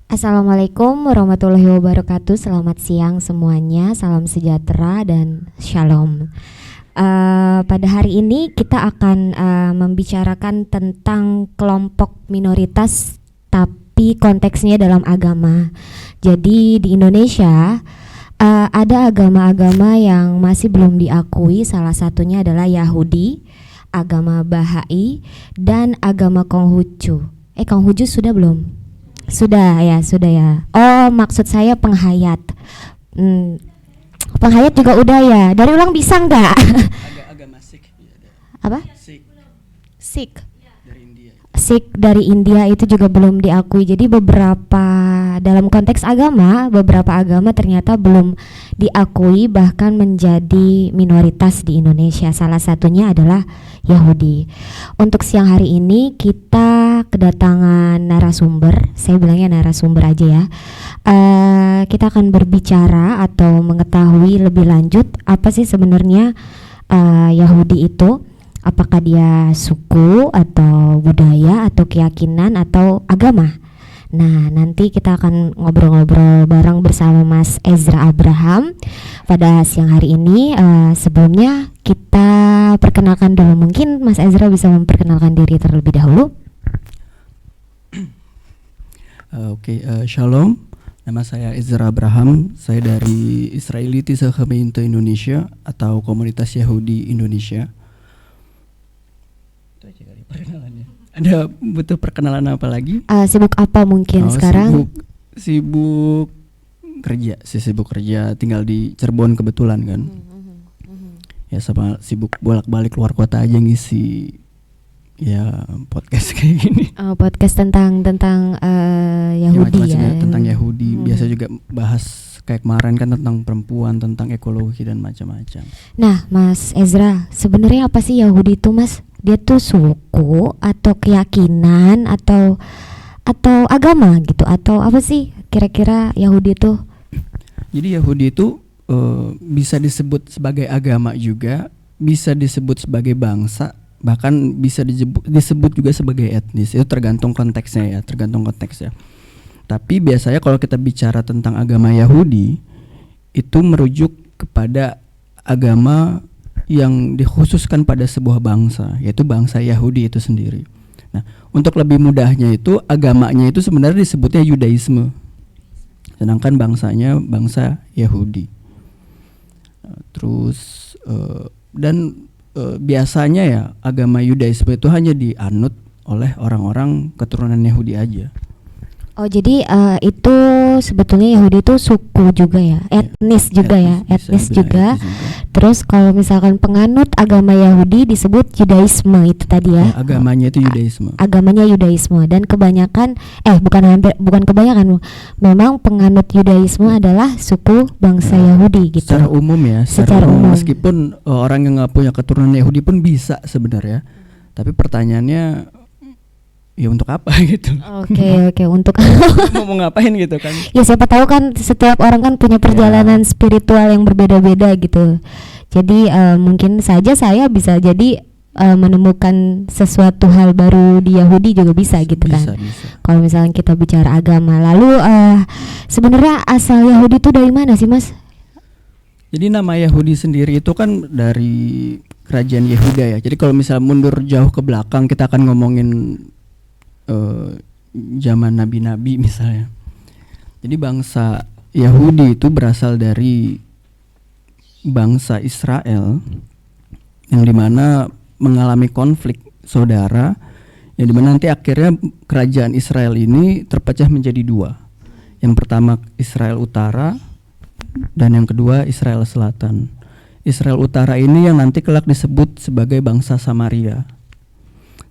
Assalamualaikum warahmatullahi wabarakatuh. Selamat siang semuanya. Salam sejahtera dan shalom. Pada hari ini kita akan membicarakan tentang kelompok minoritas, tapi konteksnya dalam agama. Jadi di Indonesia ada agama-agama yang masih belum diakui. Salah satunya adalah Yahudi, agama Bahai, dan agama Konghucu. Konghucu sudah belum? Sudah ya. Oh, maksud saya penghayat. Penghayat juga udah ya. Dari ulang bisa nggak? Agama Sikh. Apa? Sikh. Sikh dari India itu juga belum diakui. Jadi dalam konteks agama, beberapa agama ternyata belum diakui, bahkan menjadi minoritas di Indonesia. Salah satunya adalah Yahudi. Untuk siang hari ini kita kedatangan narasumber. Saya bilangnya narasumber aja ya. Kita akan berbicara atau mengetahui lebih lanjut apa sih sebenarnya Yahudi itu. Apakah dia suku atau budaya atau keyakinan atau agama? Nah, nanti kita akan ngobrol-ngobrol bareng bersama Mas Ezra Abraham pada siang hari ini. Sebelumnya kita perkenalkan dulu. Mungkin Mas Ezra bisa memperkenalkan diri terlebih dahulu. Shalom. Nama saya Ezra Abraham. Saya dari Israelitiese Gemeente Indonesia atau Komunitas Yahudi Indonesia. Itu aja kali perkenalannya. Ada butuh perkenalan apa lagi? Sibuk apa mungkin sekarang? Sibuk kerja. Tinggal di Cirebon kebetulan kan. Ya sama sibuk bolak-balik luar kota aja ngisi ya podcast kayak gini. Podcast tentang Yahudi ya. Tentang Yahudi. Biasa juga bahas kayak kemarin kan tentang perempuan, tentang ekologi dan macam-macam. Nah, Mas Ezra, sebenarnya apa sih Yahudi itu, Mas? Dia tuh suku atau keyakinan atau agama gitu, atau apa sih kira-kira Yahudi itu? Jadi Yahudi itu bisa disebut sebagai agama juga, bisa disebut sebagai bangsa, bahkan bisa disebut juga sebagai etnis. Itu tergantung konteksnya. Tapi biasanya kalau kita bicara tentang agama Yahudi, itu merujuk kepada agama yang dikhususkan pada sebuah bangsa, yaitu bangsa Yahudi itu sendiri. Nah, untuk lebih mudahnya itu agamanya itu sebenarnya disebutnya Yudaisme, sedangkan bangsanya bangsa Yahudi. Biasanya ya agama Yudaisme itu hanya dianut oleh orang-orang keturunan Yahudi aja. Oh, jadi itu sebetulnya Yahudi itu suku juga ya, etnis juga. Terus kalau misalkan penganut agama Yahudi disebut Yudaisme itu tadi ya. Agamanya itu Yudaisme. Agamanya Yudaisme, dan kebanyakan bukan kebanyakan, memang penganut Yudaisme adalah suku bangsa Yahudi gitu. Secara umum ya. Secara umum. Meskipun orang yang nggak punya keturunan Yahudi pun bisa sebenarnya. Tapi pertanyaannya, ya untuk apa gitu? Oke, untuk mau ngapain gitu kan? Ya siapa tahu kan setiap orang kan punya perjalanan spiritual yang berbeda-beda gitu. Jadi mungkin saja saya bisa jadi menemukan sesuatu hal baru di Yahudi juga bisa gitu kan. Bisa. Kalau misalnya kita bicara agama, lalu sebenarnya asal Yahudi itu dari mana sih, Mas? Jadi nama Yahudi sendiri itu kan dari kerajaan Yehuda ya. Jadi kalau misalnya mundur jauh ke belakang, kita akan ngomongin zaman nabi-nabi misalnya. Jadi bangsa Yahudi itu berasal dari bangsa Israel yang dimana mengalami konflik saudara, yang dimana nanti akhirnya kerajaan Israel ini terpecah menjadi dua. Yang pertama Israel Utara dan yang kedua Israel Selatan. Israel Utara ini yang nanti kelak disebut sebagai bangsa Samaria.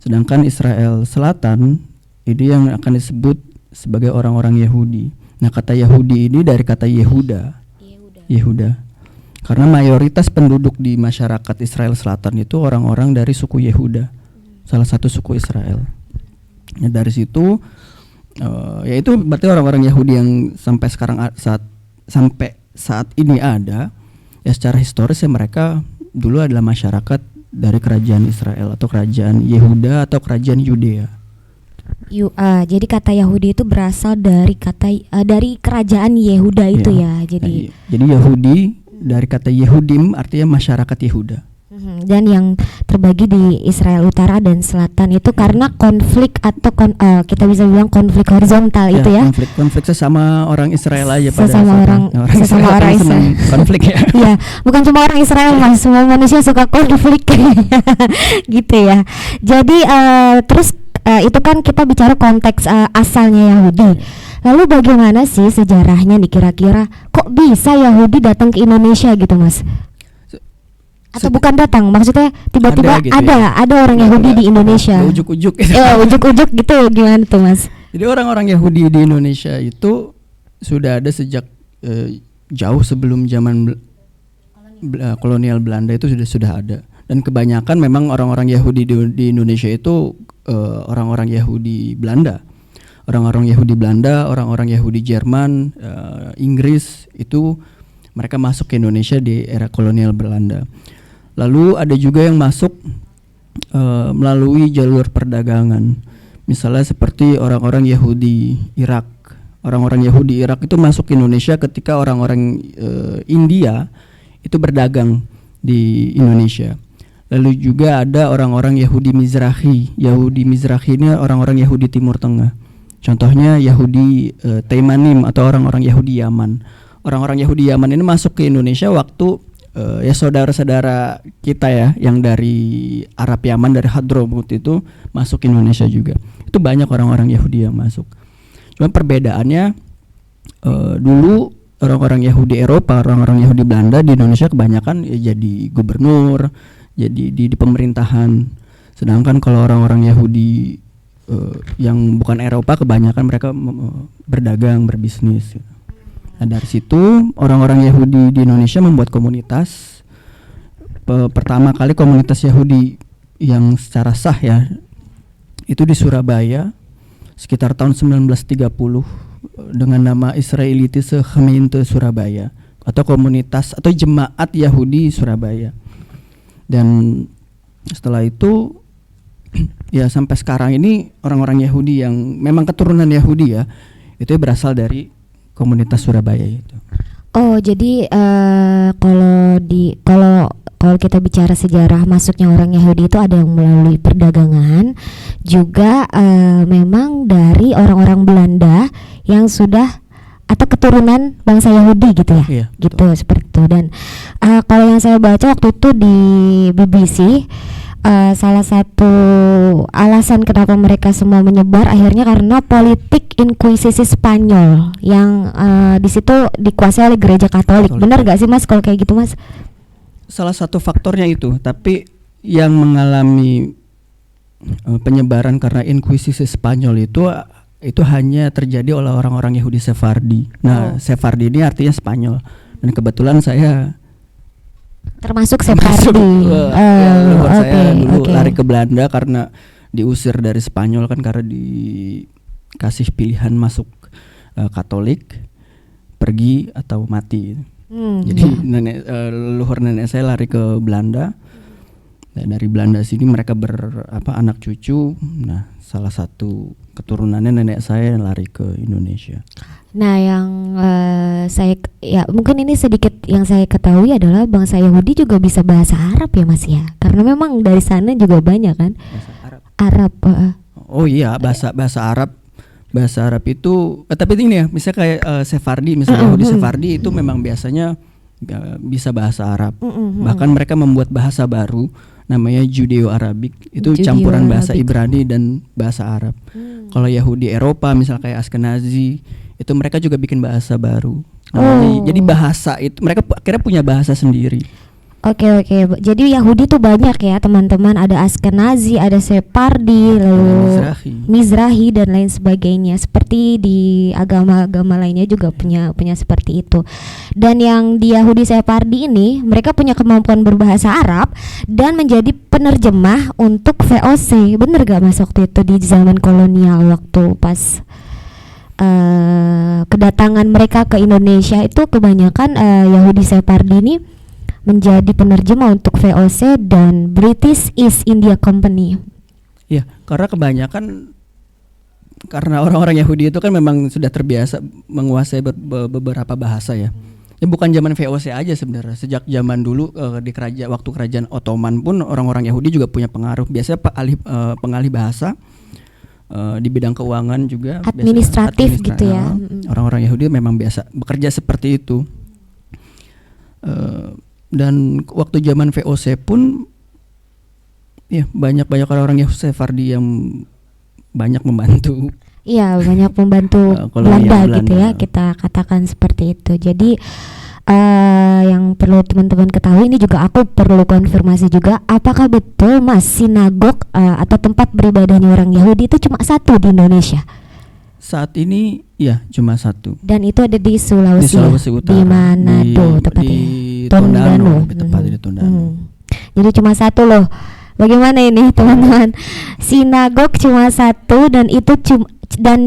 Sedangkan Israel Selatan ini yang akan disebut sebagai orang-orang Yahudi. Nah, kata Yahudi ini dari kata Yehuda. Karena mayoritas penduduk di masyarakat Israel Selatan itu orang-orang dari suku Yehuda, salah satu suku Israel. Nah, dari situ yaitu berarti orang-orang Yahudi yang sampai saat ini ada. Ya secara historis ya mereka dulu adalah masyarakat dari kerajaan Israel atau kerajaan Yehuda atau kerajaan Yudea. Jadi kata Yahudi itu berasal dari dari kerajaan Yehuda itu Iya. ya. Jadi Jadi Yahudi dari kata Yehudim artinya masyarakat Yehuda. dan yang terbagi di Israel Utara dan Selatan itu karena konflik atau kita bisa bilang konflik horizontal itu ya. Konflik sesama orang Israel aja pada Sesama Israel orang kan senang Israel. konflik ya. Iya, bukan cuma orang Israel mas, semua manusia suka konflik gitu ya. Jadi terus itu kan kita bicara konteks asalnya Yahudi. Lalu bagaimana sih sejarahnya nih kira-kira? Kok bisa Yahudi datang ke Indonesia gitu mas? Atau bukan datang, maksudnya tiba-tiba Ada gitu ya? ada orang Yahudi di Indonesia. Ujuk-ujuk. Ujuk-ujuk gitu gimana tuh mas? Jadi orang-orang Yahudi di Indonesia itu sudah ada sejak jauh sebelum zaman kolonial Belanda itu sudah ada. Dan kebanyakan memang orang-orang Yahudi di Indonesia itu orang-orang Yahudi Belanda. Orang-orang Yahudi Belanda, orang-orang Yahudi Jerman, Inggris itu mereka masuk ke Indonesia di era kolonial Belanda. Lalu ada juga yang masuk melalui jalur perdagangan. Misalnya seperti orang-orang Yahudi Irak. Orang-orang Yahudi Irak itu masuk ke Indonesia ketika orang-orang India itu berdagang di Indonesia. Lalu juga ada orang-orang Yahudi Mizrahi. Yahudi Mizrahi ini orang-orang Yahudi Timur Tengah. Contohnya Yahudi Taimanim atau orang-orang Yahudi Yaman. Orang-orang Yahudi Yaman ini masuk ke Indonesia waktu ya saudara-saudara kita ya yang dari Arab Yaman, dari Hadramut itu masuk ke Indonesia juga. Itu banyak orang-orang Yahudi yang masuk. Cuma perbedaannya dulu orang-orang Yahudi Eropa, orang-orang Yahudi Belanda di Indonesia kebanyakan ya jadi gubernur, jadi di pemerintahan. Sedangkan kalau orang-orang Yahudi yang bukan Eropa kebanyakan mereka berdagang, berbisnis. Nah dari situ orang-orang Yahudi di Indonesia membuat komunitas. Pertama kali komunitas Yahudi yang secara sah ya itu di Surabaya sekitar tahun 1930 dengan nama Israelitische Gemeente Surabaya atau komunitas atau jemaat Yahudi Surabaya. Dan setelah itu ya sampai sekarang ini orang-orang Yahudi yang memang keturunan Yahudi ya itu berasal dari komunitas Surabaya itu. Oh, jadi kalau kita bicara sejarah masuknya orang Yahudi itu ada yang melalui perdagangan, juga memang dari orang-orang Belanda yang sudah atau keturunan bangsa Yahudi gitu ya. Iya, gitu betul. seperti itu. Dan kalau yang saya baca waktu itu di BBC, salah satu alasan kenapa mereka semua menyebar akhirnya karena politik inkuisisi Spanyol yang di situ dikuasai oleh gereja Katolik. Benar gak sih mas kalau kayak gitu mas? Salah satu faktornya itu, tapi yang mengalami penyebaran karena inkuisisi Spanyol itu hanya terjadi oleh orang-orang Yahudi Sefardi. Nah, Sefardi ini artinya Spanyol. Dan kebetulan saya termasuk Sefardi. Saya dulu lari ke Belanda karena diusir dari Spanyol kan karena dikasih pilihan masuk Katolik, pergi atau mati. Jadi leluhur nenek saya lari ke Belanda. Dan dari Belanda sini mereka anak cucu. Nah, salah satu keturunannya nenek saya yang lari ke Indonesia. Nah, yang mungkin ini sedikit yang saya ketahui adalah bangsa Yahudi juga bisa bahasa Arab ya mas ya, karena memang dari sana juga banyak kan Bahasa Arab. Arab. Oh iya, bahasa Arab. Bahasa Arab itu tapi ini ya, misalnya kayak Sefardi, misalnya Yahudi Sefardi itu memang biasanya bisa bahasa Arab. Bahkan mereka membuat bahasa baru namanya Judeo-Arabik. Itu campuran bahasa Ibrani dan bahasa Arab. Kalau Yahudi Eropa misalnya kayak Askenazi, itu mereka juga bikin bahasa baru. Jadi bahasa itu mereka akhirnya punya bahasa sendiri. Oke. Jadi Yahudi tuh banyak ya teman-teman, ada Askenazi, ada Separdi, lalu Mizrahi dan lain sebagainya. Seperti di agama-agama lainnya juga punya seperti itu. Dan yang di Yahudi Separdi ini mereka punya kemampuan berbahasa Arab dan menjadi penerjemah untuk VOC. Bener gak mas waktu itu di zaman kolonial waktu pas kedatangan mereka ke Indonesia itu kebanyakan Yahudi Separdi ini menjadi penerjemah untuk VOC dan British East India Company. Iya, karena kebanyakan karena orang-orang Yahudi itu kan memang sudah terbiasa menguasai beberapa bahasa ya. Ya bukan zaman VOC aja sebenarnya. Sejak zaman dulu waktu kerajaan Ottoman pun orang-orang Yahudi juga punya pengaruh. Biasanya pengalih bahasa di bidang keuangan juga. Administratif gitu ya. Orang-orang Yahudi memang biasa bekerja seperti itu. Dan waktu zaman VOC pun ya banyak orang-orang Yahudi Sefardi yang banyak membantu. Iya, banyak membantu Belanda gitu ya, kita katakan seperti itu. Jadi yang perlu teman-teman ketahui, ini juga aku perlu konfirmasi juga, apakah betul Mas sinagog atau tempat beribadahnya orang Yahudi itu cuma satu di Indonesia? Saat ini ya cuma satu. Dan itu ada di Sulawesi, di Sulawesi Utara, di Manado tepatnya. Di Tondano, tepatnya di Tondano. Jadi cuma satu loh. Bagaimana ini teman-teman? Sinagog cuma satu dan itu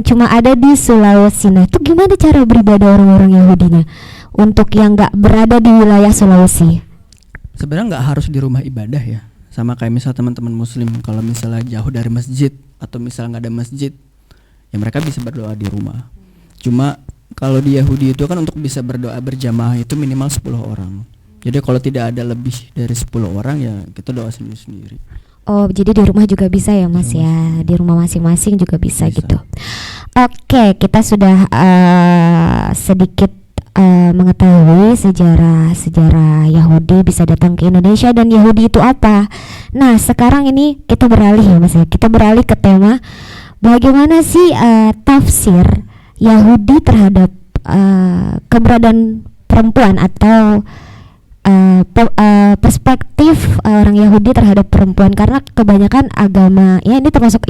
cuma ada di Sulawesi. Nah, itu gimana cara beribadah orang-orang Yahudinya untuk yang nggak berada di wilayah Sulawesi? Sebenarnya nggak harus di rumah ibadah ya. Sama kayak misal teman-teman Muslim, kalau misalnya jauh dari masjid atau misalnya nggak ada masjid, ya mereka bisa berdoa di rumah. Cuma kalau di Yahudi itu kan untuk bisa berdoa berjamaah itu minimal 10 orang. Jadi kalau tidak ada lebih dari 10 orang ya kita doa sendiri-sendiri. Oh, jadi di rumah juga bisa ya Mas ya? Di rumah masing-masing juga bisa. Gitu. Oke, kita sudah sedikit mengetahui sejarah Yahudi bisa datang ke Indonesia dan Yahudi itu apa. Nah, sekarang ini kita beralih ya Mas ya. Kita beralih ke tema bagaimana sih tafsir Yahudi terhadap keberadaan perempuan atau perspektif orang Yahudi terhadap perempuan, karena kebanyakan agama ya ini termasuk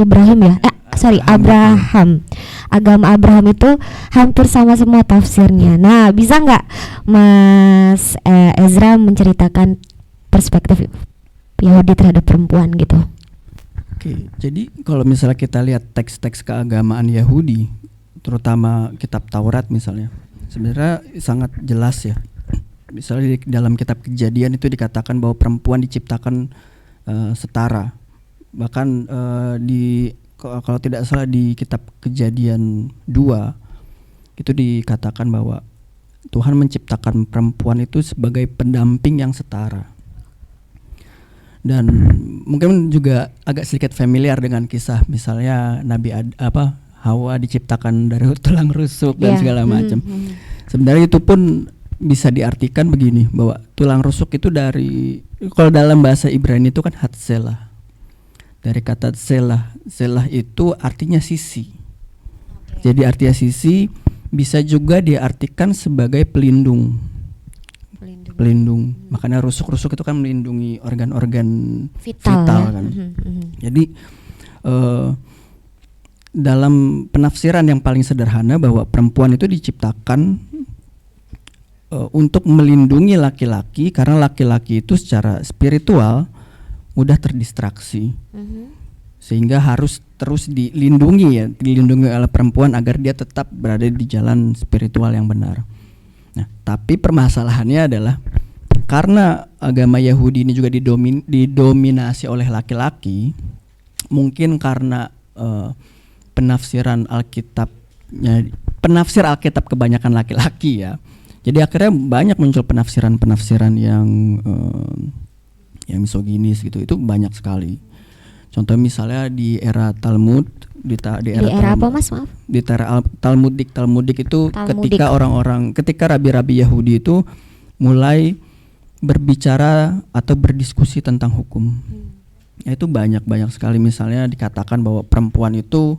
Abraham, agama Abraham itu hampir sama semua tafsirnya. Nah, bisa nggak Mas Ezra menceritakan perspektif Yahudi terhadap perempuan gitu? Oke, jadi kalau misalnya kita lihat teks-teks keagamaan Yahudi, terutama kitab Taurat misalnya, sebenarnya sangat jelas ya. Misalnya di dalam kitab Kejadian itu dikatakan bahwa perempuan diciptakan setara. Bahkan kalau tidak salah di kitab Kejadian 2 itu dikatakan bahwa Tuhan menciptakan perempuan itu sebagai pendamping yang setara. Dan mungkin juga agak sedikit familiar dengan kisah misalnya Hawa diciptakan dari tulang rusuk dan segala macam. Sebenarnya itu pun bisa diartikan begini, bahwa tulang rusuk itu kalau dalam bahasa Ibrani itu kan hatselah. Dari kata selah itu artinya sisi. Jadi artinya sisi bisa juga diartikan sebagai pelindung. Makanya rusuk-rusuk itu kan melindungi organ-organ vital kan. Jadi dalam penafsiran yang paling sederhana bahwa perempuan itu diciptakan untuk melindungi laki-laki, karena laki-laki itu secara spiritual mudah terdistraksi, sehingga harus terus dilindungi oleh perempuan agar dia tetap berada di jalan spiritual yang benar. Nah, tapi permasalahannya adalah karena agama Yahudi ini juga didominasi oleh laki-laki, mungkin karena penafsir Alkitab kebanyakan laki-laki ya. Jadi akhirnya banyak muncul penafsiran yang misoginis gitu. Itu banyak sekali. Contoh misalnya di era Talmud, di era apa Mas, maaf? Di era Talmudik itu ketika rabi-rabi Yahudi itu mulai berbicara atau berdiskusi tentang hukum. Ya, itu banyak sekali. Misalnya dikatakan bahwa perempuan itu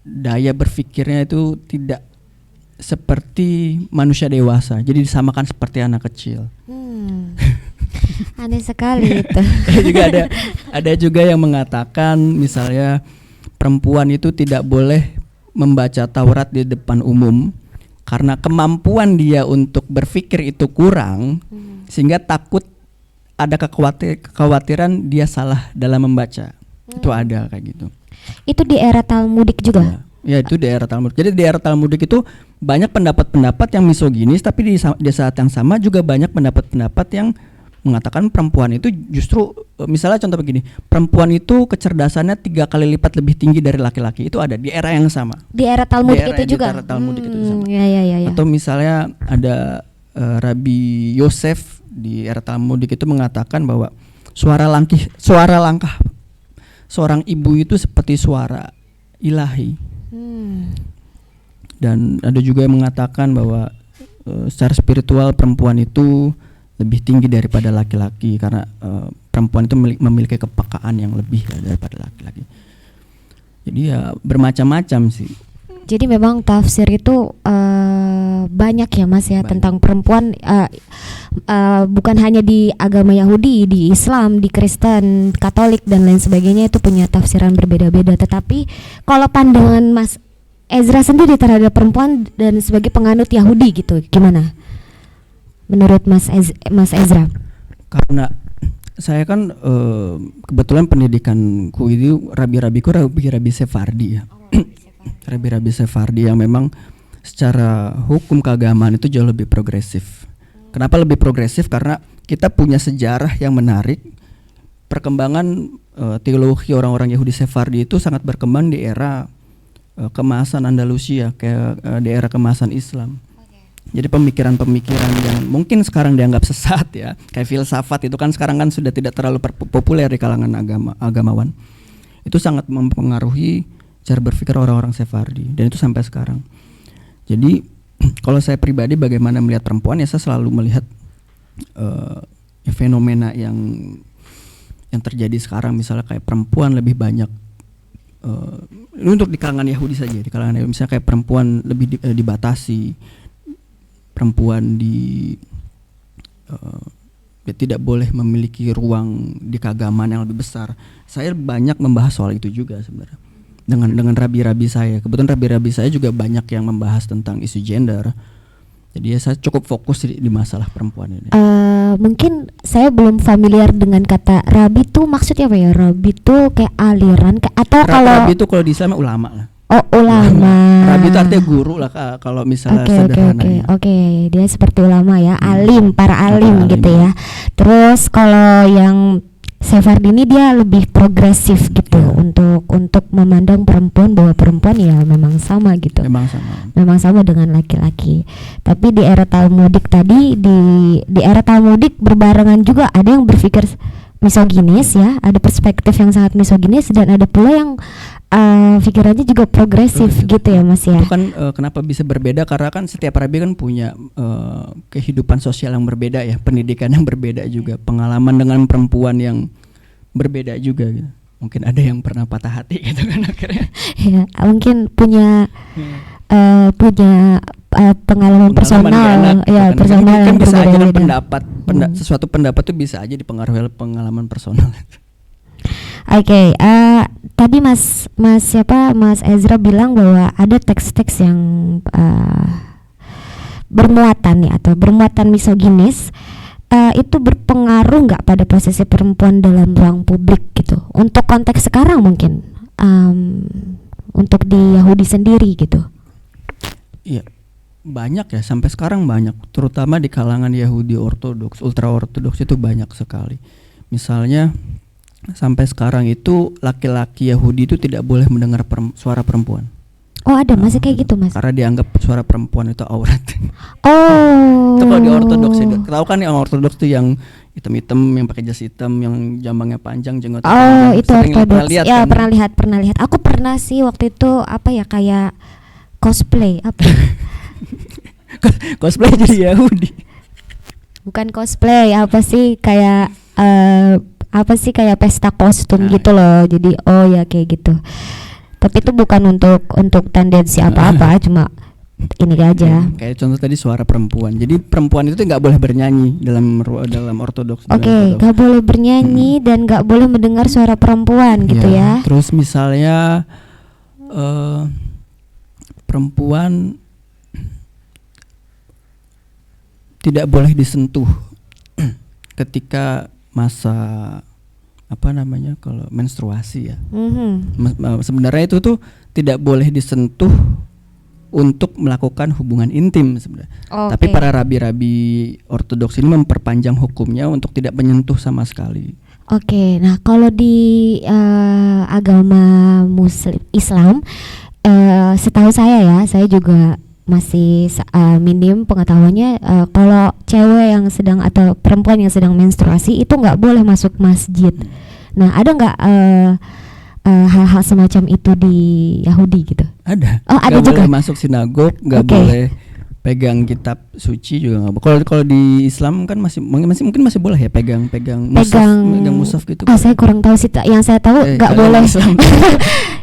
daya berpikirnya itu tidak seperti manusia dewasa, jadi disamakan seperti anak kecil. Aneh sekali itu. ada juga yang mengatakan misalnya perempuan itu tidak boleh membaca Taurat di depan umum karena kemampuan dia untuk berpikir itu kurang, sehingga takut ada kekhawatiran dia salah dalam membaca. Itu ada kayak gitu. Itu di era Talmudik juga. Ya, itu di era Talmud. Jadi di era Talmudik itu banyak pendapat-pendapat yang misoginis, tapi di saat yang sama juga banyak pendapat-pendapat yang mengatakan perempuan itu justru misalnya contoh begini, perempuan itu kecerdasannya 3 kali lipat lebih tinggi dari laki-laki. Itu ada di era yang sama. Di era Talmudik itu juga. Di era Talmudik itu sama. Ya. Atau misalnya ada Rabi Yosef di era Talmudik itu mengatakan bahwa suara langkah seorang ibu itu seperti suara ilahi. Dan ada juga yang mengatakan bahwa secara spiritual perempuan itu lebih tinggi daripada laki-laki karena perempuan itu memiliki kepekaan yang lebih daripada laki-laki. Jadi ya bermacam-macam sih. Jadi memang tafsir itu banyak ya Mas ya, banyak. Tentang perempuan, bukan hanya di agama Yahudi, di Islam, di Kristen, Katolik dan lain sebagainya itu punya tafsiran berbeda-beda. Tetapi kalau pandangan Mas Ezra sendiri terhadap perempuan dan sebagai penganut Yahudi gitu, gimana? Menurut Mas Ezra? Karena saya kan kebetulan pendidikanku itu rabi Sefardi ya. Rabi Sefardi yang memang secara hukum keagamaan itu jauh lebih progresif. Kenapa lebih progresif? Karena kita punya sejarah yang menarik. Perkembangan teologi orang-orang Yahudi Sefardi itu sangat berkembang di era kemasan Andalusia, kayak di era kemasan Islam. Jadi pemikiran-pemikiran yang mungkin sekarang dianggap sesat ya, kayak filsafat itu kan sekarang kan sudah tidak terlalu populer di kalangan agamawan. Itu sangat mempengaruhi cara berpikir orang-orang Sefardi dan itu sampai sekarang. Jadi kalau saya pribadi bagaimana melihat perempuan ya saya selalu melihat fenomena yang terjadi sekarang, misalnya kayak perempuan lebih banyak ini untuk di kalangan Yahudi saja, di kalangan Yahudi misalnya kayak perempuan lebih dibatasi, perempuan tidak boleh memiliki ruang di keagamaan yang lebih besar. Saya banyak membahas soal itu juga sebenarnya dengan rabi-rabi saya. Kebetulan rabi-rabi saya juga banyak yang membahas tentang isu gender. Jadi ya saya cukup fokus di masalah perempuan ini. Mungkin saya belum familiar dengan kata rabi itu maksudnya apa ya? Rabi itu kayak aliran atau kalau rabi itu kalau di Islam ulama lah. Oh, ulama. Rabi itu artinya guru lah kalau misalnya sederhananya. Oke. Dia seperti ulama ya, alim, para alim gitu ya. Terus kalau yang Sefardi ini dia lebih progresif gitu untuk memandang perempuan bahwa perempuan ya memang sama gitu. Memang sama dengan laki-laki. Tapi di era Talmudik tadi di era Talmudik berbarengan juga ada yang berpikir misoginis ya, ada perspektif yang sangat misoginis dan ada pula yang pikirannya juga progresif gitu ya Mas ya. Itu kan kenapa bisa berbeda karena kan setiap rabi kan punya kehidupan sosial yang berbeda ya, pendidikan yang berbeda juga, pengalaman dengan perempuan yang berbeda juga gitu. Mungkin ada yang pernah patah hati gitu kan akhirnya. Ya, mungkin punya pengalaman personal ya, personal kan bisa aja kan pendapat sesuatu pendapat itu bisa aja dipengaruhi oleh pengalaman personal. Oke, tadi Mas Ezra bilang bahwa ada teks-teks yang bermuatan ya atau bermuatan misoginis. Itu berpengaruh nggak pada posisi perempuan dalam ruang publik gitu? Untuk konteks sekarang mungkin, untuk di Yahudi sendiri gitu. Iya, banyak ya, sampai sekarang banyak, terutama di kalangan Yahudi ortodoks, ultra ortodoks itu banyak sekali. Misalnya sampai sekarang itu laki-laki Yahudi itu tidak boleh mendengar suara perempuan. Oh ada masih kayak gitu Mas? Karena dianggap suara perempuan itu aurat. Oh. Itu kalau di ortodoks ya, tahu kan yang ortodoks tuh yang hitam-hitam, yang pakai jas hitam, yang jambangnya panjang, jenggotnya panjang. Oh itu ortodoks. Ya kan? pernah lihat. Aku pernah sih waktu itu apa ya kayak cosplay apa? Cosplay jadi Yahudi. Bukan cosplay, apa sih kayak kayak pesta kostum gitu loh. Jadi oh ya kayak gitu. Tapi itu bukan untuk tendensi apa-apa, cuma ini aja. Kayak contoh tadi suara perempuan. Jadi perempuan itu nggak boleh bernyanyi dalam ortodoks. Oke, nggak boleh bernyanyi dan nggak boleh mendengar suara perempuan gitu ya. Terus misalnya perempuan tidak boleh disentuh ketika masa kalau menstruasi ya. Sebenarnya itu tuh tidak boleh disentuh untuk melakukan hubungan intim sebenarnya. Tapi Oke. para rabi-rabi ortodoks ini memperpanjang hukumnya untuk tidak menyentuh sama sekali. Oke, nah kalau di agama Muslim Islam, setahu saya juga masih minim pengetahuannya. Kalau cewek yang sedang atau perempuan yang sedang menstruasi itu nggak boleh masuk masjid. Nah, ada nggak hal-hal semacam itu di Yahudi gitu? Ada. Oh, ada Nggak juga. boleh masuk sinagog, nggak Oke. boleh pegang kitab suci juga nggak boleh. Kalau di Islam kan mungkin masih boleh ya pegang mushaf gitu. Saya kurang tahu sih. Yang saya tahu nggak kalau boleh. Islam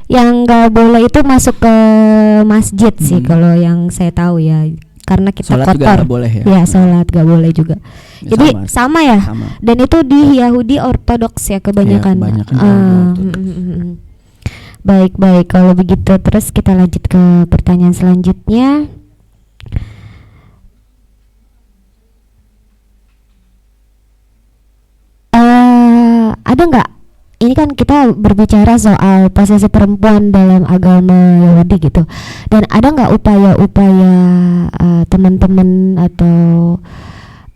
Yang nggak boleh itu masuk ke masjid sih kalau yang saya tahu ya, karena kita sholat juga kotor. nggak boleh ya. Ya, sholat nggak boleh juga. Ya, Jadi sama ya. sama. Dan itu di Yahudi Ortodoks ya kebanyakan. Ya, kebanyakan Yahudi Ortodoks. Baik, kalau begitu terus kita lanjut ke pertanyaan selanjutnya. Ada nggak? Ini kan kita berbicara soal posisi perempuan dalam agama Yahudi gitu. Dan ada nggak upaya-upaya teman-teman atau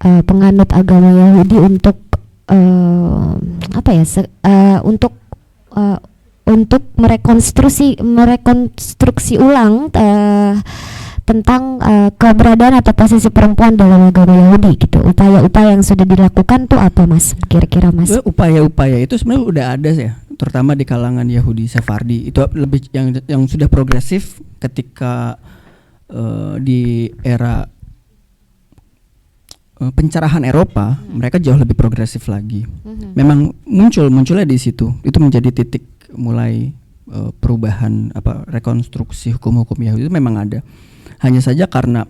penganut agama Yahudi untuk untuk merekonstruksi ulang tentang keberadaan atau posisi perempuan dalam agama Yahudi gitu. Upaya-upaya yang sudah dilakukan tuh apa, Mas? Kira-kira, Mas? Upaya-upaya itu sebenarnya udah ada ya, terutama di kalangan Yahudi Sephardi. Itu lebih yang sudah progresif ketika di era pencerahan Eropa, mereka jauh lebih progresif lagi. Memang munculnya di situ. Itu menjadi titik mulai perubahan rekonstruksi hukum-hukum Yahudi itu memang ada. Hanya saja karena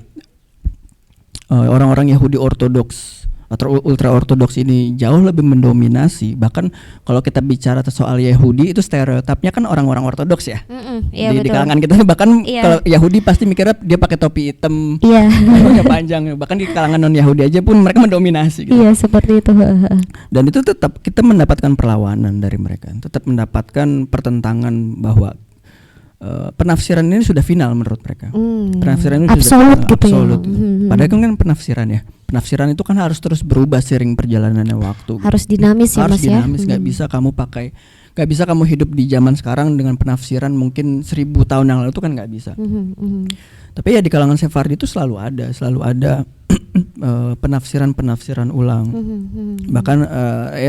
orang-orang Yahudi ortodoks atau ultra ortodoks ini jauh lebih mendominasi. Bahkan kalau kita bicara soal Yahudi itu stereotipnya kan orang-orang ortodoks ya. Iya, Di betul. kalangan kita bahkan Iya. kalau Yahudi pasti mikirnya dia pakai topi hitam, Iya. rambutnya panjang. Bahkan di kalangan non Yahudi aja pun mereka mendominasi gitu. Iya, seperti itu. Dan itu tetap kita mendapatkan perlawanan dari mereka, tetap mendapatkan pertentangan bahwa penafsiran ini sudah final menurut mereka. Penafsiran ini Absolut sudah gitu ya. absolut. Padahal kan penafsiran ya. Penafsiran itu kan harus terus berubah seiring perjalanannya waktu. Harus dinamis ya, Harus Mas ya. dinamis, nggak bisa kamu hidup di zaman sekarang dengan penafsiran mungkin 1000 tahun yang lalu itu kan nggak bisa. Tapi ya di kalangan Sephardi itu selalu ada penafsiran ulang. Bahkan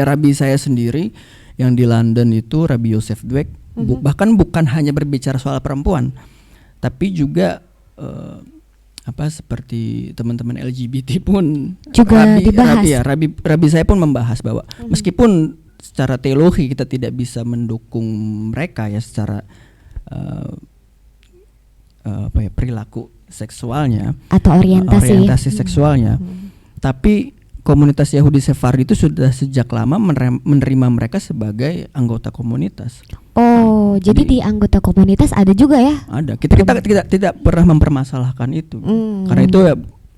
Rabi saya sendiri yang di London itu Rabi Yosef Dweck bahkan bukan hanya berbicara soal perempuan, tapi juga seperti teman-teman LGBT pun juga dibahas. Rabi saya pun membahas bahwa meskipun secara teologi kita tidak bisa mendukung mereka ya secara perilaku seksualnya atau orientasi seksualnya, tapi komunitas Yahudi Sephardi itu sudah sejak lama menerima mereka sebagai anggota komunitas. Jadi di anggota komunitas ada juga ya? Ada. Kita tidak pernah mempermasalahkan itu. Karena itu ya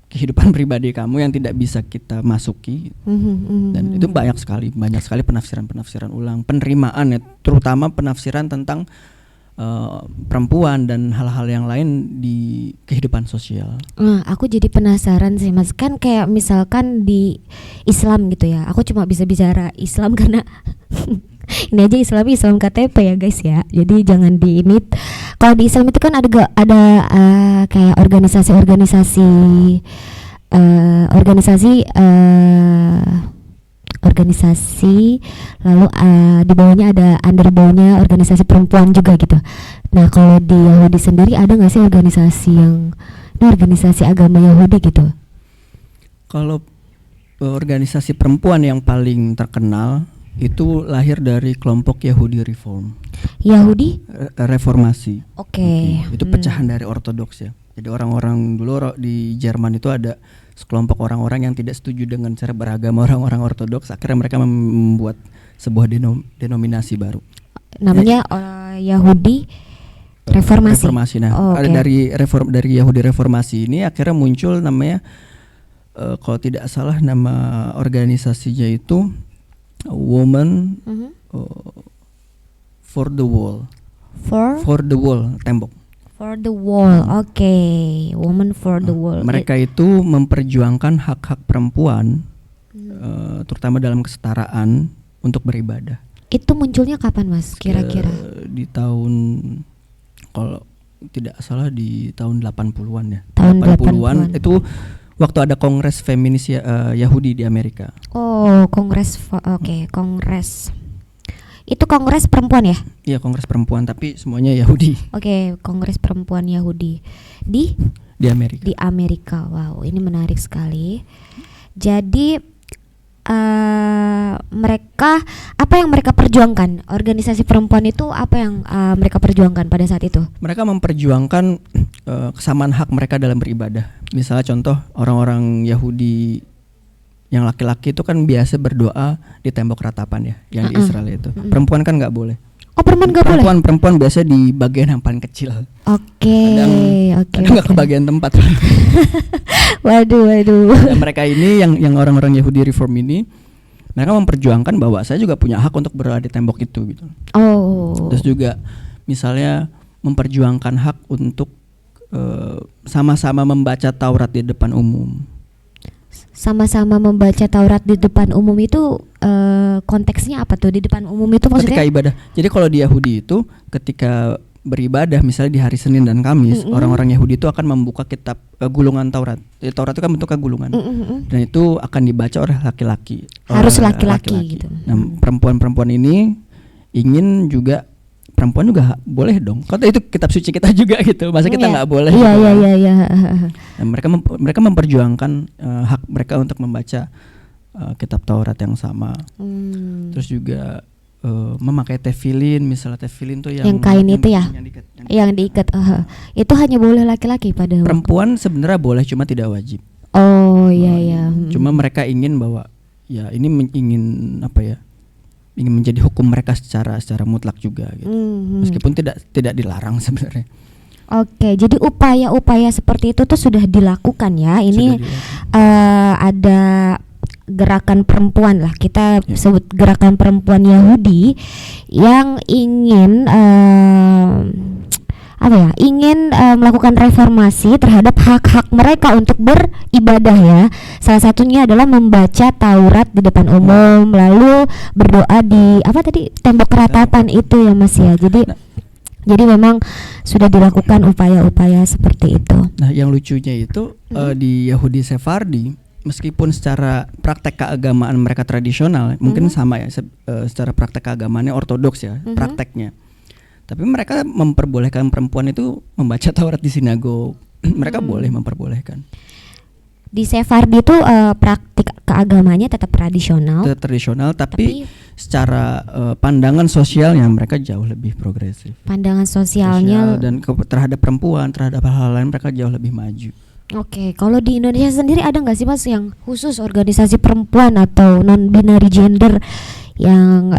kehidupan pribadi kamu yang tidak bisa kita masuki. Dan itu banyak sekali penafsiran ulang, penerimaan ya, terutama penafsiran tentang perempuan dan hal-hal yang lain di kehidupan sosial. Aku jadi penasaran sih, Mas. Kan kayak misalkan di Islam gitu ya. Aku cuma bisa bicara Islam karena ini aja Islam KTP ya guys ya. Jadi jangan di ini. Kalau di Islam itu kan ada kayak organisasi lalu di bawahnya ada under bawahnya organisasi perempuan juga gitu. Nah, kalau di Yahudi sendiri ada nggak sih organisasi agama Yahudi gitu? Kalau organisasi perempuan yang paling terkenal itu lahir dari kelompok Yahudi Reform. Yahudi? Reformasi. Oke. Itu pecahan dari Ortodoks ya. Jadi orang-orang dulu di Jerman itu ada sekelompok orang-orang yang tidak setuju dengan cara beragama orang-orang Ortodoks. Akhirnya mereka membuat sebuah denominasi baru. Namanya Yahudi Reformasi. Nah, ada dari Yahudi Reformasi ini akhirnya muncul namanya kalau tidak salah nama organisasinya itu Women for the Wall. For the Wall, tembok. for the World. Oke, Women for the World. Mereka itu memperjuangkan hak-hak perempuan, terutama dalam kesetaraan untuk beribadah. Itu munculnya kapan, Mas? Kira-kira? Di tahun, kalau tidak salah di tahun 80-an ya. Tahun 80-an itu waktu ada kongres feminis Yahudi di Amerika. Oh, kongres. Oke, kongres. Itu kongres perempuan ya? Iya, kongres perempuan, tapi semuanya Yahudi. Oke, kongres perempuan Yahudi di Amerika. Di Amerika. Wow, ini menarik sekali. Jadi mereka, apa yang mereka perjuangkan? Organisasi perempuan itu apa yang mereka perjuangkan pada saat itu? Mereka memperjuangkan kesamaan hak mereka dalam beribadah. Misalnya contoh, orang-orang Yahudi yang laki-laki itu kan biasa berdoa di tembok ratapan ya, yang di Israel itu. Perempuan kan nggak boleh. Oh, perempuan nggak boleh? Perempuan biasa di bagian yang paling kecil. Oke. Kadang nggak kebagian tempat. Waduh. Dan mereka ini yang orang-orang Yahudi Reform ini, mereka memperjuangkan bahwa saya juga punya hak untuk berada di tembok itu gitu. Oh. Terus juga misalnya memperjuangkan hak untuk sama-sama membaca Taurat di depan umum. Sama-sama membaca Taurat di depan umum itu konteksnya apa tuh? Di depan umum itu maksudnya? Ketika ibadah. Jadi kalau di Yahudi itu ketika beribadah misalnya di hari Senin dan Kamis, orang-orang Yahudi itu akan membuka kitab gulungan Taurat. Taurat itu kan bentuknya gulungan. Dan itu akan dibaca oleh laki-laki. Harus laki-laki gitu. Nah, perempuan-perempuan ini ingin juga, perempuan juga boleh dong. Kalau itu kitab suci kita juga gitu. Masa kita nggak boleh? Iya. Nah, mereka memperjuangkan hak mereka untuk membaca kitab Taurat yang sama. Terus juga memakai tefilin, misalnya tefilin tuh yang kain itu ya, yang diikat. Itu hanya boleh laki-laki pada perempuan sebenarnya boleh, cuma tidak wajib. Oh iya. Cuma mereka ingin bahwa ya ini ingin apa ya? Ingin menjadi hukum mereka secara mutlak juga gitu. Meskipun tidak dilarang sebenarnya. Oke, jadi upaya-upaya seperti itu tuh sudah dilakukan ya. Ini ada gerakan perempuan lah, kita sebut gerakan perempuan Yahudi yang ingin melakukan reformasi terhadap hak-hak mereka untuk beribadah ya. Salah satunya adalah membaca Taurat di depan umum, lalu berdoa di tembok ratapan itu ya Mas ya. Jadi memang sudah dilakukan upaya-upaya seperti itu. Nah, yang lucunya itu di Yahudi Sephardi, meskipun secara praktek keagamaan mereka tradisional, mungkin sama ya, secara praktek keagamaannya ortodoks ya, prakteknya. Tapi mereka memperbolehkan perempuan itu membaca Taurat di sinagog. Mereka boleh memperbolehkan. Di Sephardi itu praktik keagamanya tetap tradisional. Tapi secara pandangan sosialnya mereka jauh lebih progresif. Pandangan sosialnya dan terhadap perempuan, terhadap hal-hal lain mereka jauh lebih maju. Oke, kalau di Indonesia sendiri ada nggak sih Mas yang khusus organisasi perempuan atau non-binary gender yang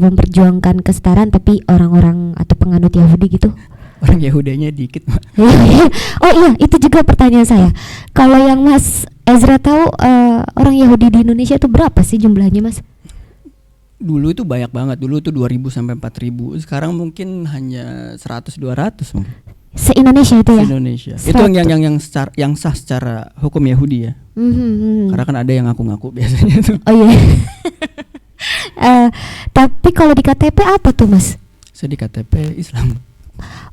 memperjuangkan kesetaraan tapi orang-orang atau penganut Yahudi gitu? Orang Yahudinya dikit. Oh iya, itu juga pertanyaan saya. Kalau yang Mas Ezra tahu orang Yahudi di Indonesia itu berapa sih jumlahnya Mas? Dulu itu banyak banget, dulu itu 2000 sampai 4000. Sekarang mungkin hanya 100-200 mungkin. Se-Indonesia itu ya? Se-Indonesia. Itu yang sah secara hukum Yahudi ya. Karena kan ada yang ngaku-ngaku biasanya tuh. Oh iya. Tapi kalau di KTP apa tuh Mas? Saya di KTP Islam.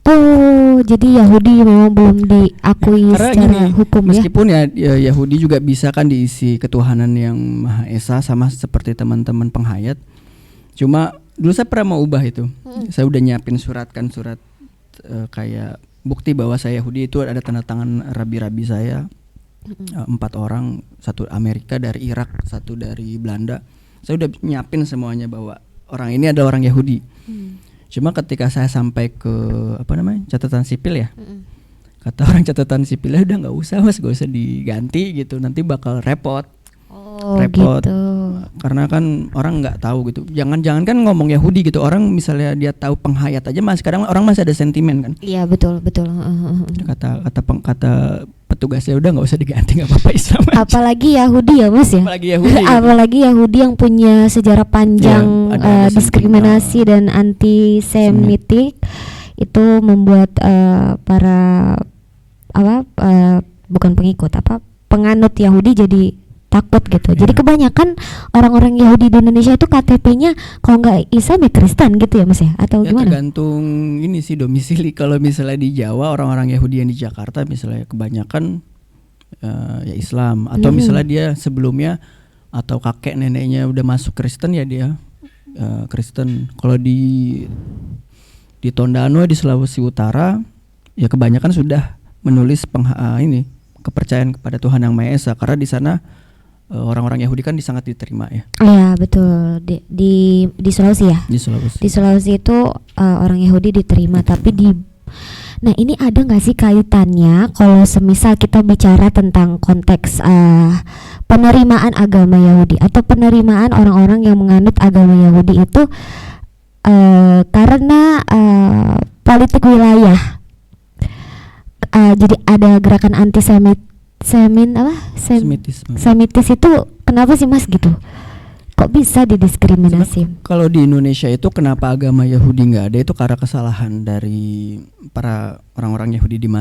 Oh, jadi Yahudi memang belum diakui secara hukum ya? Meskipun ya Yahudi juga bisa kan diisi ketuhanan yang Maha Esa sama seperti teman-teman penghayat. Cuma dulu saya pernah mau ubah itu. Saya udah nyiapin surat kayak bukti bahwa saya Yahudi, itu ada tanda tangan rabi-rabi saya. 4 orang, 1 Amerika, dari Irak, 1 dari Belanda. Saya udah nyiapin semuanya bahwa orang ini adalah orang Yahudi. Cuma ketika saya sampai ke catatan sipil ya, kata orang catatan sipilnya udah nggak usah Mas, gak usah diganti gitu, nanti bakal repot. Repot gitu. Karena kan orang nggak tahu gitu. Jangan kan ngomong Yahudi gitu, orang misalnya dia tahu penghayat aja Mas, sekarang orang masih ada sentimen kan. Iya betul. Kata petugasnya udah nggak usah diganti, nggak apa-apa Islam aja. Apalagi Yahudi ya Mas ya. Apalagi Yahudi yang punya sejarah panjang ada diskriminasi dan antisemitik itu membuat para bukan pengikut penganut Yahudi jadi takut gitu. Jadi kebanyakan orang-orang Yahudi di Indonesia itu KTP-nya kalau nggak Islam ya Kristen gitu ya Mas ya, atau Ya gimana? tergantung ini sih domisili. Kalau misalnya di Jawa orang-orang Yahudi yang di Jakarta misalnya kebanyakan ya Islam, atau misalnya dia sebelumnya atau kakek neneknya udah masuk Kristen ya dia Kristen. Kalau di Tondano di Sulawesi Utara ya kebanyakan sudah menulis kepercayaan kepada Tuhan Yang Maha Esa, karena di sana orang-orang Yahudi kan sangat diterima ya. Iya betul, di Sulawesi ya. Di Sulawesi. Di Sulawesi itu orang Yahudi diterima, tapi nah ini ada nggak sih kaitannya kalau semisal kita bicara tentang konteks penerimaan agama Yahudi atau penerimaan orang-orang yang menganut agama Yahudi itu karena politik wilayah. Jadi ada gerakan Semitis itu kenapa sih Mas gitu? Kok bisa didiskriminasi? Kalau di Indonesia itu kenapa agama Yahudi nggak ada itu karena kesalahan dari para orang-orang Yahudi di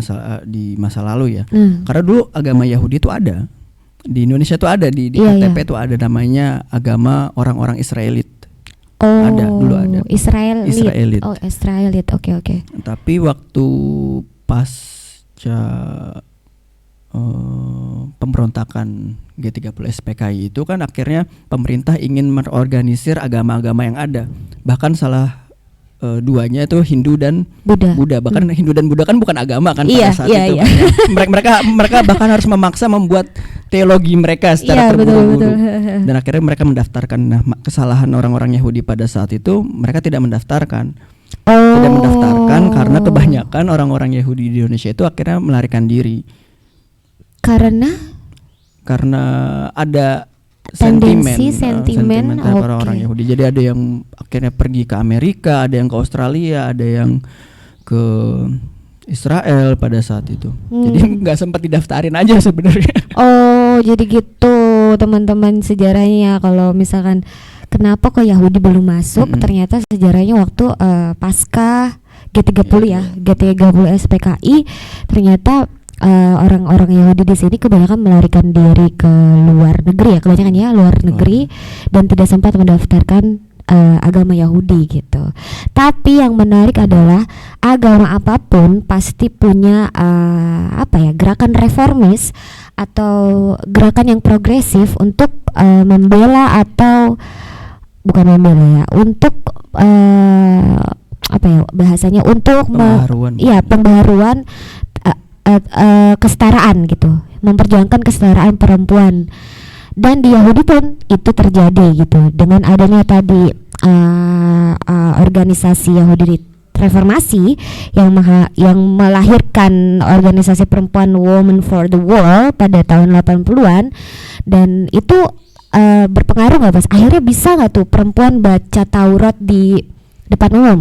masa lalu ya. Karena dulu agama Yahudi itu ada di Indonesia, itu ada di KTP itu ada namanya agama orang-orang Israelit. Ada dulu ada. Israelit. Oh Israelit, oke. Tapi waktu pasca pemberontakan G30 SPKI itu kan akhirnya pemerintah ingin mengorganisir agama-agama yang ada. Bahkan salah duanya itu Hindu dan Buddha. Bahkan Hindu dan Buddha kan bukan agama kan pada saat itu. Kan, mereka bahkan harus memaksa membuat teologi mereka secara terburu-buru. Dan akhirnya mereka mendaftarkan. Nah, kesalahan orang-orang Yahudi pada saat itu mereka tidak mendaftarkan. Tidak mendaftarkan karena kebanyakan orang-orang Yahudi di Indonesia itu akhirnya melarikan diri. Karena ada sentimen orang-orang Yahudi. Jadi ada yang akhirnya pergi ke Amerika, ada yang ke Australia, ada yang ke Israel pada saat itu. Jadi nggak sempat didaftarin aja sebenarnya. Oh, jadi gitu teman-teman sejarahnya. Kalau misalkan kenapa kok Yahudi belum masuk? Ternyata sejarahnya waktu pasca G30 G30 SPKI ternyata orang-orang Yahudi di sini kebanyakan melarikan diri ke luar negeri luar negeri dan tidak sempat mendaftarkan agama Yahudi gitu. Tapi yang menarik adalah agama apapun pasti punya gerakan reformis atau gerakan yang progresif untuk membela atau bukan membela ya, untuk bahasanya untuk pembaharuan kesetaraan gitu, memperjuangkan kesetaraan perempuan. Dan di Yahudi pun itu terjadi gitu dengan adanya tadi organisasi Yahudi Reformasi yang melahirkan organisasi perempuan Women for the World pada tahun 80-an, dan itu berpengaruh nggak Mas? Akhirnya bisa nggak tuh perempuan baca Taurat di depan umum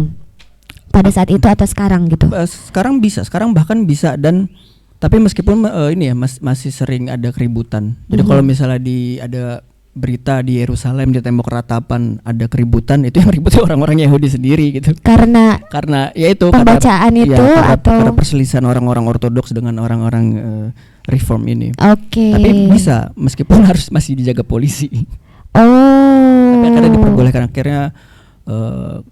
pada saat itu atau sekarang gitu? Sekarang bisa, sekarang bahkan bisa, dan tapi meskipun masih sering ada keributan. Jadi kalau misalnya ada berita di Yerusalem di tembok ratapan ada keributan, itu yang ribut orang-orang Yahudi sendiri gitu. Karena ya itu pembacaan karena perselisihan orang-orang Ortodoks dengan orang-orang Reform ini. Tapi bisa meskipun harus masih dijaga polisi. Tapi akhirnya diperbolehkan, akhirnya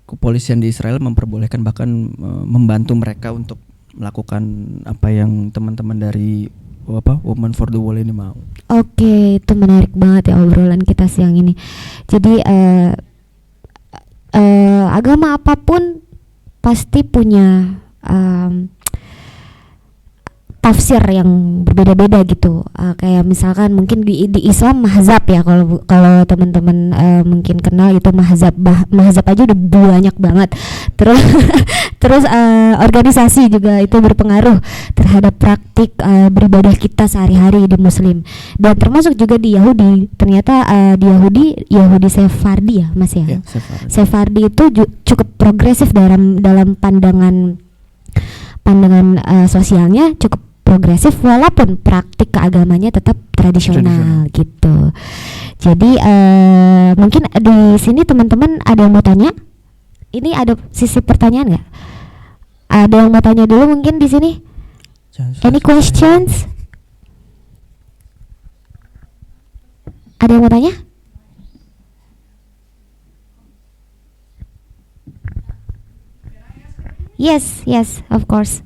kepolisian di Israel memperbolehkan, bahkan membantu mereka untuk melakukan apa yang teman-teman dari Women for the World ini mau. Itu menarik banget ya obrolan kita siang ini. Jadi agama apapun pasti punya tafsir yang berbeda-beda gitu. Kayak misalkan mungkin di Islam mazhab ya, kalau teman-teman mungkin kenal itu mazhab aja udah banyak banget. Terus organisasi juga itu berpengaruh terhadap praktik beribadah kita sehari-hari di Muslim. Dan termasuk juga di Yahudi. Ternyata di Yahudi Sephardi ya Mas ya. Sephardi itu cukup progresif dalam pandangan sosialnya, cukup progresif walaupun praktik keagamanya tetap tradisional gitu. Jadi mungkin di sini teman-teman ada yang mau tanya? Ini ada sisi pertanyaan nggak? Ada yang mau tanya dulu mungkin di sini? Any questions? Ada yang mau tanya? Yes, yes, of course.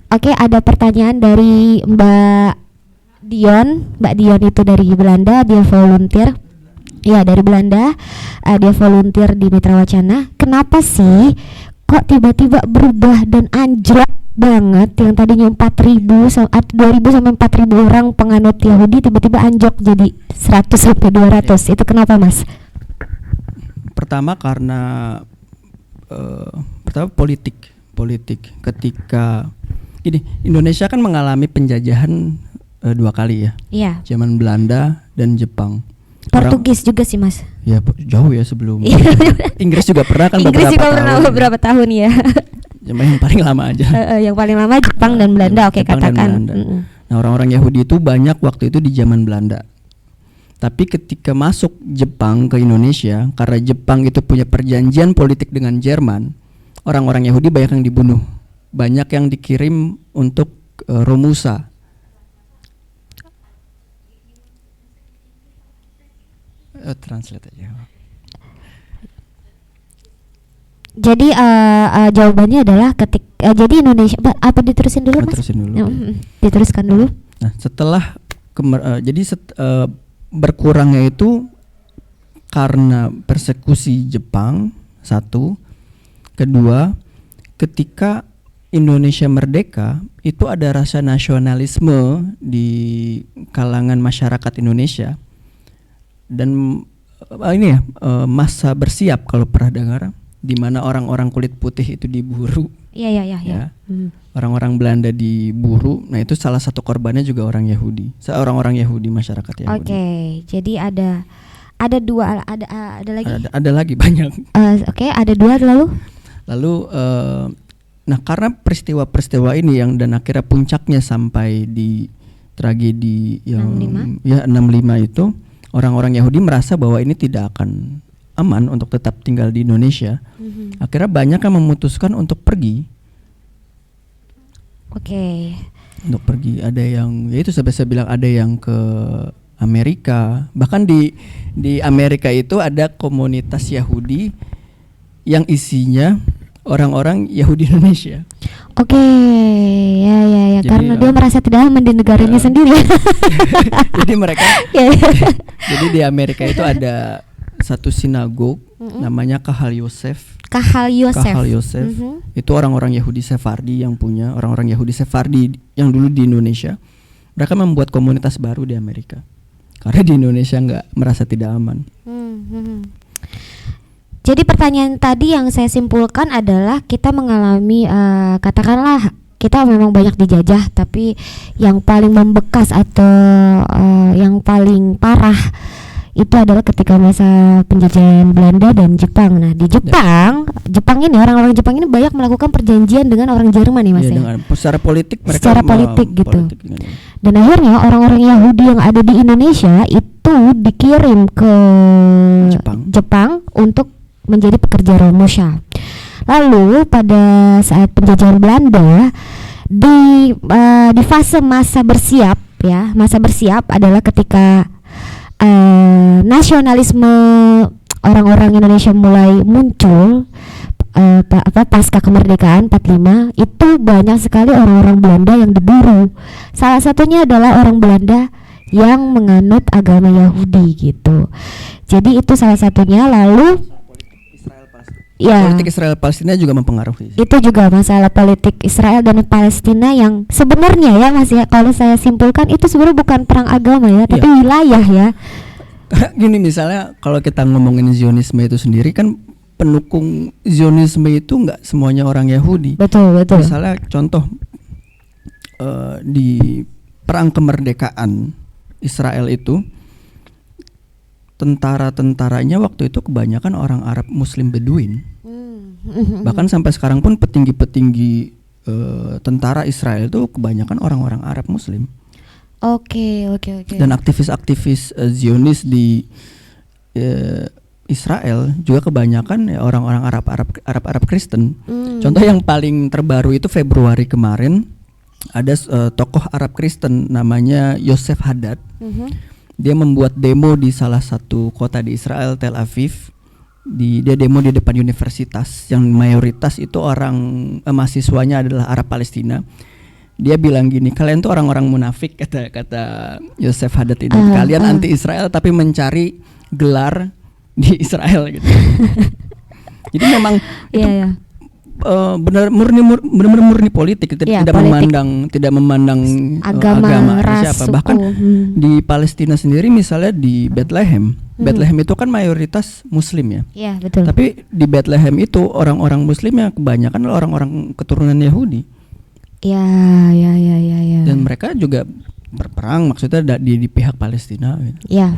Oke, ada pertanyaan dari Mbak Dion. Mbak Dion itu dari Belanda, dia volunteer. Ya, dari Belanda. Dia volunteer di Mitra Wacana. Kenapa sih kok tiba-tiba berubah dan anjlok banget, yang tadinya 2000 sampai 4000 orang penganut Yahudi tiba-tiba anjlok jadi 100 sampai 200. Itu kenapa, Mas? Pertama karena politik. Ketika gini, Indonesia kan mengalami penjajahan 2 kali ya. Iya. Zaman Belanda dan Jepang. Portugis juga sih, Mas. Ya jauh ya sebelum. Inggris juga pernah kan Inggris juga pernah tahun. beberapa tahun ya. Yang paling lama aja. Yang paling lama Jepang dan Belanda. Oke, Jepang dan katakan. Belanda. Nah, orang-orang Yahudi itu banyak waktu itu di zaman Belanda. Tapi ketika masuk Jepang ke Indonesia, karena Jepang itu punya perjanjian politik dengan Jerman, orang-orang Yahudi banyak yang dibunuh. Banyak yang dikirim untuk Romusa. Translate aja. Jadi jawabannya adalah jadi Indonesia apa diterusin dulu, Mas? Terusin dulu. Diteruskan dulu. Nah, setelah berkurangnya itu karena persekusi Jepang, satu. Kedua, ketika Indonesia merdeka, itu ada rasa nasionalisme di kalangan masyarakat Indonesia. Dan masa bersiap, kalau pernah dengar, di mana orang-orang kulit putih itu diburu. Iya. Orang-orang Belanda diburu. Nah, itu salah satu korbannya juga orang Yahudi. Orang-orang Yahudi, masyarakat Yahudi. Oke, jadi ada dua, ada lagi. Ada lagi banyak. Oke, ada dua lalu. Nah, karena peristiwa-peristiwa ini dan akhirnya puncaknya sampai di tragedi yang 65 itu, orang-orang Yahudi merasa bahwa ini tidak akan aman untuk tetap tinggal di Indonesia. Akhirnya banyak yang memutuskan untuk pergi. Oke. Untuk pergi, ada yang ya itu sampai saya bilang ada yang ke Amerika. Bahkan di Amerika itu ada komunitas Yahudi yang isinya orang-orang Yahudi Indonesia. Oke, ya. Jadi, karena dia merasa tidak aman di negaranya sendiri. Jadi mereka, jadi di Amerika itu ada satu sinagog namanya Kahal Yosef. Itu orang-orang Yahudi Sefardi yang punya, orang-orang Yahudi Sefardi yang dulu di Indonesia. Mereka membuat komunitas baru di Amerika karena di Indonesia nggak merasa tidak aman. Jadi pertanyaan tadi yang saya simpulkan adalah kita mengalami katakanlah kita memang banyak dijajah, tapi yang paling membekas atau yang paling parah itu adalah ketika masa penjajahan Belanda dan Jepang. Nah, di Jepang ini orang-orang Jepang ini banyak melakukan perjanjian dengan orang Jerman nih, Mas. Dengan secara politik mereka secara politik gitu. Dan akhirnya orang-orang Yahudi yang ada di Indonesia itu dikirim ke Jepang untuk menjadi pekerja Romusha. Lalu pada saat penjajahan Belanda di fase masa bersiap adalah ketika nasionalisme orang-orang Indonesia mulai muncul pasca kemerdekaan 45, itu banyak sekali orang-orang Belanda yang diburu. Salah satunya adalah orang Belanda yang menganut agama Yahudi gitu. Jadi itu salah satunya. Lalu politik Israel Palestina juga mempengaruhi. Itu juga masalah politik Israel dan Palestina yang sebenarnya ya, Mas ya, kalau saya simpulkan itu sebenarnya bukan perang agama ya, tapi wilayah ya. Gini, misalnya kalau kita ngomongin Zionisme itu sendiri kan, pendukung Zionisme itu nggak semuanya orang Yahudi. Betul. Misalnya contoh di perang kemerdekaan Israel itu, tentara-tentaranya waktu itu kebanyakan orang Arab Muslim Beduin. Bahkan sampai sekarang pun petinggi-petinggi tentara Israel itu kebanyakan orang-orang Arab Muslim. Oke. Dan aktivis-aktivis Zionis di Israel juga kebanyakan ya orang-orang Arab Kristen. Contoh yang paling terbaru itu Februari kemarin ada tokoh Arab Kristen namanya Yosef Haddad. Dia membuat demo di salah satu kota di Israel, Tel Aviv. Dia demo di depan universitas yang mayoritas itu mahasiswanya adalah Arab Palestina. Dia bilang gini, kalian tuh orang-orang munafik, kata Yosef Haddad ini. Kalian anti Israel tapi mencari gelar di Israel gitu. Jadi memang benar murni politik, tidak memandang agama ras, siapa. Bahkan di Palestina sendiri misalnya di Bethlehem itu kan mayoritas Muslim ya. Iya, betul. Tapi di Bethlehem itu orang-orang Muslim yang kebanyakan adalah orang-orang keturunan Yahudi. Ya. Dan mereka juga berperang, maksudnya di pihak Palestina gitu. Ya.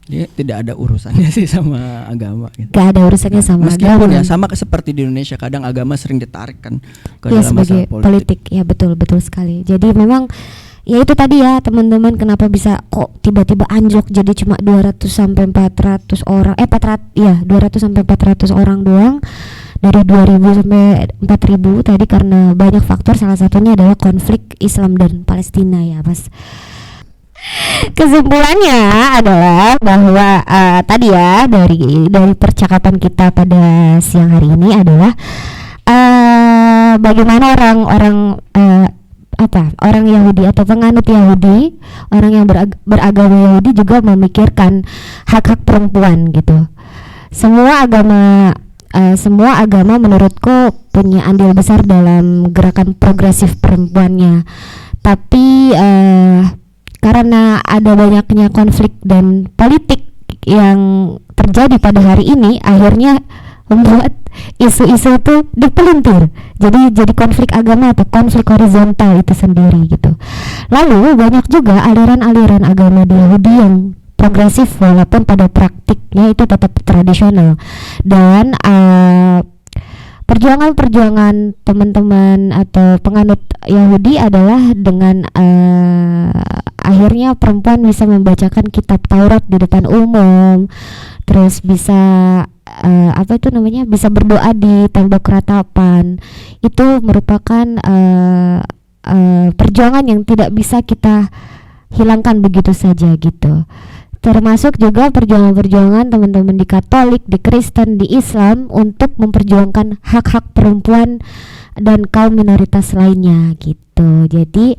Dia tidak ada urusannya sih sama agama gitu. Gak ada urusannya sama meskipun agama. Ya sama seperti di Indonesia, kadang agama sering ditarik kan ke ya, dalam sebagai masalah politik. Ya, betul sekali. Jadi memang ya itu tadi ya teman-teman, kenapa bisa kok tiba-tiba anjlok jadi cuma 200 sampai 400 orang 200 sampai 400 orang doang dari 2000 sampai 4000 tadi, karena banyak faktor, salah satunya adalah konflik Islam dan Palestina ya Mas. Kesimpulannya adalah bahwa tadi ya dari percakapan kita pada siang hari ini adalah bagaimana orang Yahudi atau penganut Yahudi, orang yang beragama Yahudi juga memikirkan hak-hak perempuan gitu. Semua agama menurutku punya andil besar dalam gerakan progresif perempuannya. Tapi karena ada banyaknya konflik dan politik yang terjadi pada hari ini, akhirnya membuat isu-isu itu dipelintir. Jadi konflik agama atau konflik horizontal itu sendiri gitu. Lalu banyak juga aliran-aliran agama di Yahudi yang progresif walaupun pada praktiknya itu tetap tradisional. Dan perjuangan teman-teman atau penganut Yahudi adalah dengan akhirnya perempuan bisa membacakan kitab Taurat di depan umum, terus bisa bisa berdoa di tembok ratapan. Itu merupakan perjuangan yang tidak bisa kita hilangkan begitu saja gitu. Termasuk juga perjuangan-perjuangan teman-teman di Katolik, di Kristen, di Islam untuk memperjuangkan hak-hak perempuan dan kaum minoritas lainnya gitu. Jadi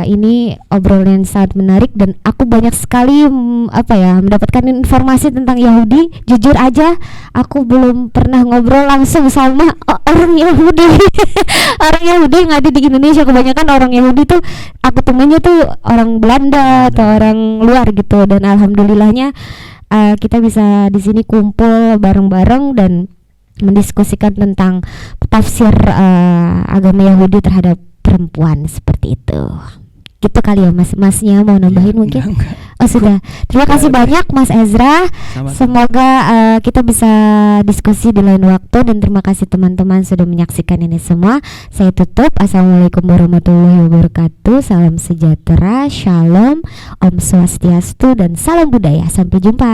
ini obrolan yang sangat menarik dan aku banyak sekali mendapatkan informasi tentang Yahudi. Jujur aja aku belum pernah ngobrol langsung sama orang Yahudi. Orang Yahudi yang ada di Indonesia, kebanyakan orang Yahudi tuh aku temunya tuh orang Belanda atau orang luar gitu. Dan alhamdulillahnya kita bisa di sini kumpul bareng-bareng dan mendiskusikan tentang tafsir agama Yahudi terhadap perempuan seperti itu. Gitu kali ya Masnya mau nambahin mungkin? Enggak. Oh sudah. Terima kasih banyak Mas Ezra. Sama-sama. Semoga kita bisa diskusi di lain waktu, dan terima kasih teman-teman sudah menyaksikan ini semua. Saya tutup. Assalamualaikum warahmatullahi wabarakatuh. Salam sejahtera, shalom, Om Swastiastu, dan salam budaya. Sampai jumpa.